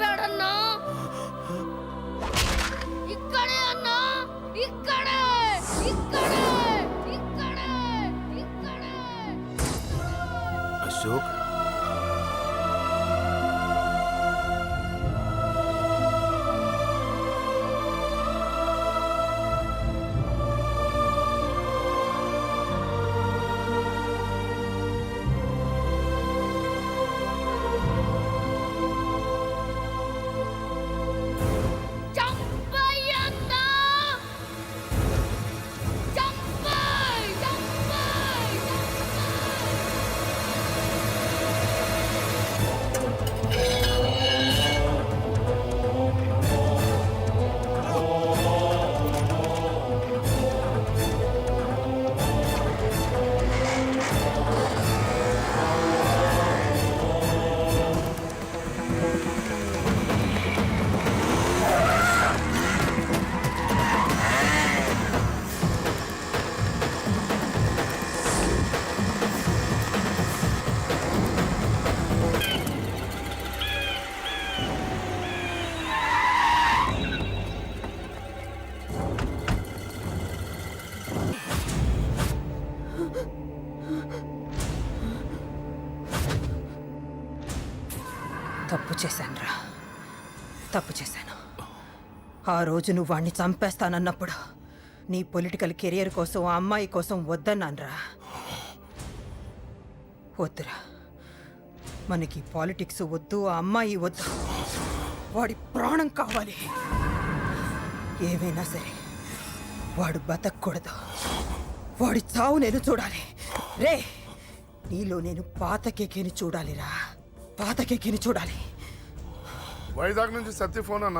ఎక్కడన్నా? ఇక్కడే అన్నా, ఇక్కడే, ఇక్కడే, ఇక్కడే, ఇక్కడే. అశోక్, చంపయ్యన్నా! చంపయ్! చంపయ్! తప్పు చేశానురా, తప్పు చేశాను. ఆ రోజు నువ్వు వాణ్ణి చంపేస్తానన్నప్పుడు నీ పొలిటికల్ కెరియర్ కోసం ఆ అమ్మాయి కోసం వద్దన్నానురా. వద్దురా, మనకి పాలిటిక్స్ వద్దు, ఆ అమ్మాయి వద్దు, వాడి ప్రాణం కావాలి. ఏమైనా సరే వాడు బతకూడదు, వాడి చావు నేను చూడాలి. రే, నీలో నేను పాత కేకేని చూడాలిరా, పాత కేకేని చూడాలి. వైజాగ్ నుంచి సత్య ఫోన్ అన్న,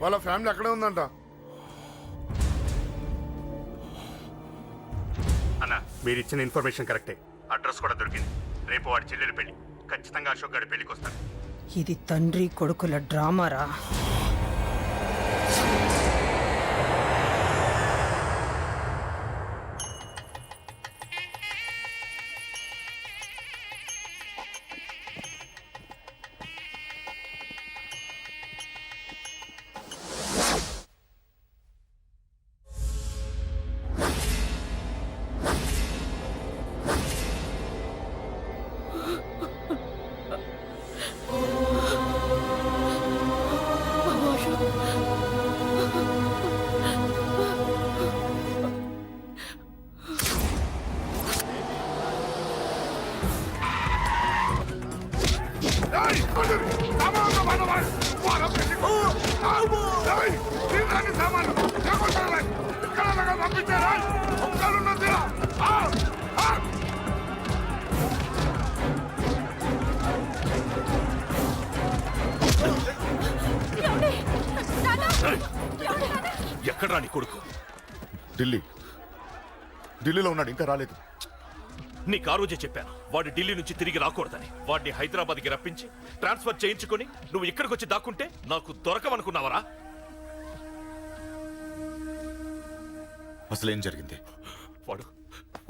వాళ్ళ ఫ్యామిలీ అక్కడే ఉందంట. అన్న మీరు ఇచ్చిన ఇన్ఫర్మేషన్ కరెక్టే. అడ్రస్ కూడా దొరికింది. రేపు వాడి చెల్లెలు పెళ్లి. ఖచ్చితంగా అశోక్ గారి పెళ్లికి వస్తాను. ఇది తండ్రి కొడుకుల డ్రామారా. ఎక్కడ్రా నీ కొడుకు? ఢిల్లీలో ఉన్నాడు, ఇంకా రాలేదు. నీకు ఆ రోజే చెప్పాను వాడు ఢిల్లీ నుంచి తిరిగి రాకూడదని. వాడిని హైదరాబాద్కి రప్పించి ట్రాన్స్ఫర్ చేయించుకొని నువ్వు ఇక్కడికి వచ్చి దాక్కుంటే నాకు దొరకవనుకున్నావరా? అసలేం జరిగింది?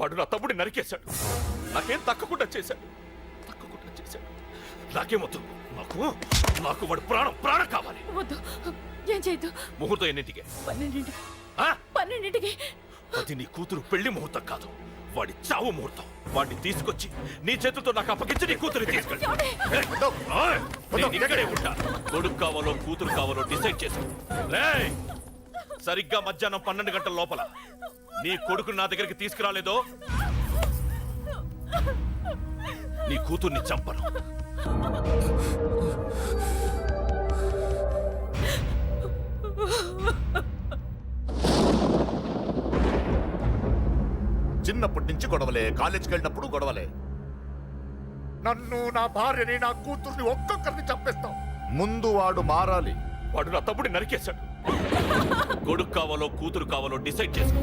వాడు నా తమ్ముడిని నరికేశాడు. నాకేం తక్కకుండా చేశాడు. నాకేమొద్దు. నాకు వాడు ప్రాణం కావాలి. వద్దు, ఏం చేయొద్దు. ముహూర్తం ఎన్నింటికి? 12ంటికి. అది నీ కూతురు పెళ్లి ముహూర్తం కాదు, వాడి చావు ముహూర్తం. వాడిని తీసుకొచ్చి నీ చేతులతో నాకు అప్పగించి నీ కూతురు తీసుకెళ్ళి ఇక్కడే ఉంటా. కొడుకు కావాలో కూతురు కావాలో డిసైడ్ చేసుకో. సరిగ్గా మధ్యాహ్నం 12 గంటల లోపల నీ కొడుకు నా దగ్గరికి తీసుకురాలేదో నీ కూతుర్ని చంపను. చిన్నప్పటి నుంచి గొడవలే, కాలేజీకి వెళ్ళినప్పుడు గొడవలే. నన్ను, నా భార్యని, నా కూతుర్ని ఒక్కొక్కరిని చంపేస్తాం. ముందు వాడు మారాలి. వాడు నా తమ్ముడిని నరికేశాడు. కొడుకు కావాలో కూతురు కావాలో డిసైడ్ చేసుకో.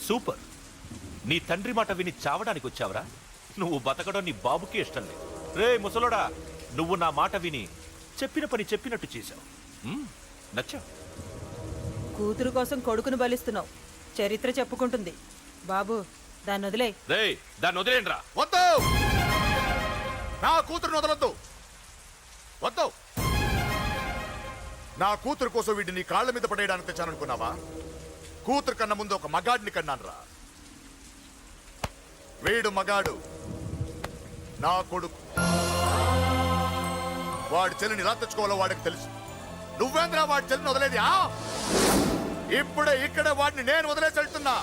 సూపర్. నీ తండ్రి మాట విని చావడానికి వచ్చావరా? నువ్వు బతకడం నీ బాబుకి ఇష్టం లేదు. రే ముసలోడా, నువ్వు నా మాట విని చెప్పిన పని చెప్పినట్టు చేశావు. నచ్చావు. కూతురు కోసం కొడుకును బలిస్తున్నావు. చరిత్ర చెప్పుకుంటుంది. బాబు, దాన్ని వదిలే. రే దాన్ని వదిలేండ్రా. వద్దు, నా కూతురుని వదలొద్దు. వద్దు, నా కూతురు కోసం వీడిని నీ కాళ్ళ మీద పడేయడానికి తెచ్చాననుకున్నావా? కూతురు కన్నా ముందు ఒక మగాడిని కన్నానురా. వీడు మగాడు, నా కొడుకు. వాడి చెల్లిని ఎలా తెచ్చుకోవాలో వాడికి తెలుసు. నువ్వేంద్రా వాడి చెల్లిని వదిలేది? ఇప్పుడే ఇక్కడే వాడిని నేను వదిలేసి వెళ్తున్నా.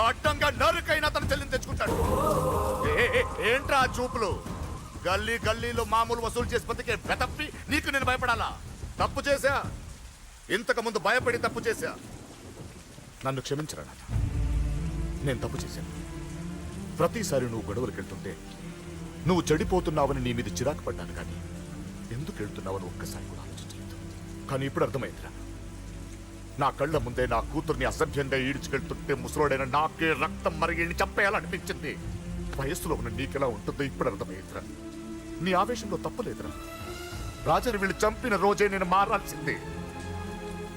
అడ్డంగా నరుకైనా తన చెల్లిని తెచ్చుకుంటాడు. ఏంట్రా ఆ చూపులు? గల్లీ గల్లీలో మామూలు వసూలు చేసి బతికే బెతప్పి నీకు నేను భయపడాలా? తప్పు చేశా, ఇంతకు ముందు భయపడి తప్పు చేశా. నన్ను క్షమించరా నాన్న, నేను తప్పు చేశాను. ప్రతిసారి నువ్వు గొడవలకు వెళ్తుంటే నువ్వు చెడిపోతున్నావని నీ మీద చిరాకు పడ్డాను, కానీ ఎందుకు వెళ్తున్నావని ఒక్కసారి కూడా ఆలోచించలేదు. కానీ ఇప్పుడు అర్థమైందిరా, నా కళ్ళ ముందే నా కూతుర్ని అసభ్యంగా ఈడ్చుకెళ్తుంటే ముసలోడైన నాకే రక్తం మరిగి చంపేయాలనిపించింది. వయస్సులో ఉన్న నీకెలా ఉంటుందో ఇప్పుడు అర్థమైందిరా. నీ ఆవేశంలో తప్పలేదురా. రాజాని వీళ్ళు చంపిన రోజే నేను మారాల్సిందే,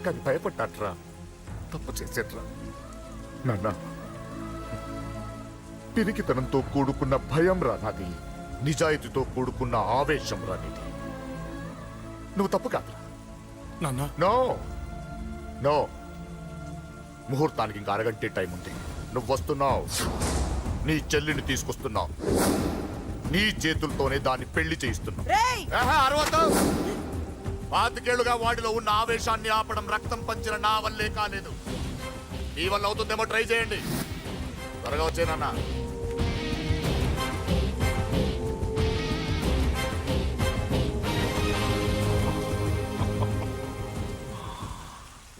కానీ భయపడ్డాట్రా, తప్పు చేసేట్రా. నాన్న, పిరికితనంతో కూడుకున్న భయం రా నాది, నిజాయితీతో కూడుకున్న ఆవేశం రా నీది. నువ్వు తప్పు కాదురా నాన్న. నో నో, ముహూర్తానికి ఇంకా అరగంటే టైం ఉంది. నువ్వు వస్తున్నావు, నీ చెల్లిని తీసుకొస్తున్నావు, నీ చేతులతోనే దాన్ని పెళ్లి చేయిస్తున్నావు. అరవద్దు. 25 ఏళ్లుగా వాడిలో ఉన్న ఆవేశాన్ని ఆపడం రక్తం పంచిన నా వల్లే కాలేదు. మీ వల్ల అవుతుందేమో ట్రై చేయండి. త్వరగా వచ్చేనన్నా.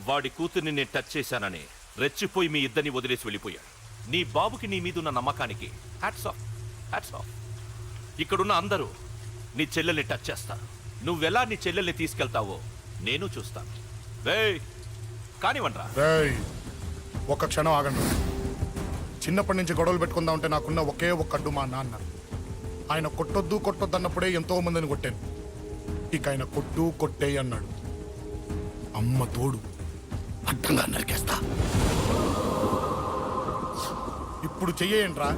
వాడి కూతుర్ని నేను టచ్ చేశానని రెచ్చిపోయి మీ ఇద్దరిని వదిలేసి వెళ్ళిపోయాడు. నీ బాబుకి నీ మీదున్న నమ్మకానికి హ్యాట్స్ ఆఫ్, హ్యాట్స్ ఆఫ్. ఇక్కడున్న అందరూ నీ చెల్లెల్ని టచ్ చేస్తారు. నువ్వెలా నీ చెల్లెల్ని తీసుకెళ్తావో నేను చూస్తాను. రేయ్ కానివ్వండ్రా. రేయ్, ఒక్క క్షణం ఆగండి. చిన్నప్పటి నుంచి గొడవలు పెట్టుకుందాం అంటే నాకున్న ఒకే ఒక్క అడ్డు మా నాన్న. ఆయన కొట్టొద్దు కొట్టొద్దు అన్నప్పుడే ఎంతో మందిని కొట్టాను. ఇక ఆయన కొట్టు కొట్టే అన్నాడు. అమ్మ తోడు అడ్డంగా నరికేస్తా. ఇప్పుడు చెయ్యేంట్రా?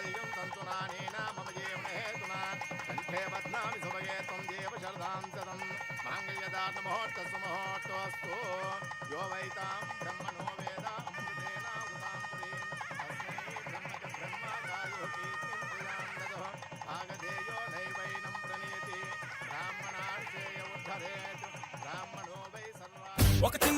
మాంగళ్యం సంతునానేనా మమ జీవన హేతునా కంఠే బధ్నామి సుభగే త్వం దేవ శరదాం శతం మాంగళ్యదాన ముహూర్తస్సు ముహూర్తోస్తు యో వైతాం బ్రహ్మణో వేద అమృతేన ఉతాం పురీం తస్మై బ్రహ్మజ బ్రహ్మచార్యో కీర్తిం ప్రియాం దదః భాగధేయో నైవైనం ప్రణీతి బ్రాహ్మణార్చేయ ఉద్ధరేత్ బ్రాహ్మణో వై సర్వా